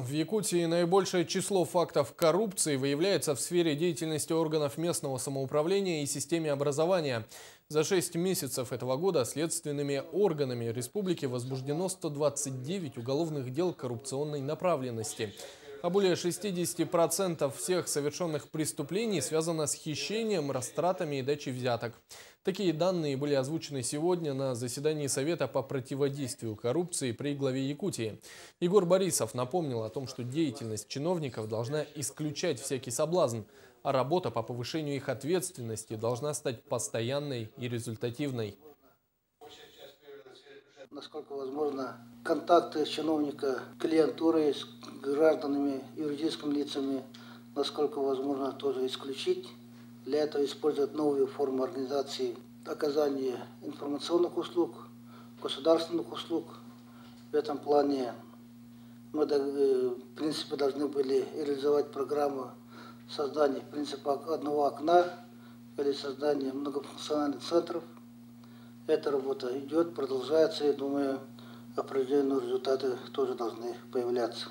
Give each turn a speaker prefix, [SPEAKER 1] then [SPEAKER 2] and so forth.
[SPEAKER 1] В Якутии наибольшее число фактов коррупции выявляется в сфере деятельности органов местного самоуправления и системе образования. За 6 месяцев этого года следственными органами республики возбуждено 129 уголовных дел коррупционной направленности. А более 60% всех совершенных преступлений связано с хищением, растратами и дачей взяток. Такие данные были озвучены сегодня на заседании Совета по противодействию коррупции при главе Якутии. Егор Борисов напомнил о том, что деятельность чиновников должна исключать всякий соблазн, а работа по повышению их ответственности должна стать постоянной и результативной.
[SPEAKER 2] Насколько возможно, контакты чиновника, клиентуры с гражданами, юридическими лицами, насколько возможно, тоже исключить. Для этого использовать новые формы организации оказания информационных услуг, государственных услуг. В этом плане мы, в принципе, должны были реализовать программу создания принципа одного окна или создания многофункциональных центров. Эта работа идет, продолжается, и думаю, определенные результаты тоже должны появляться.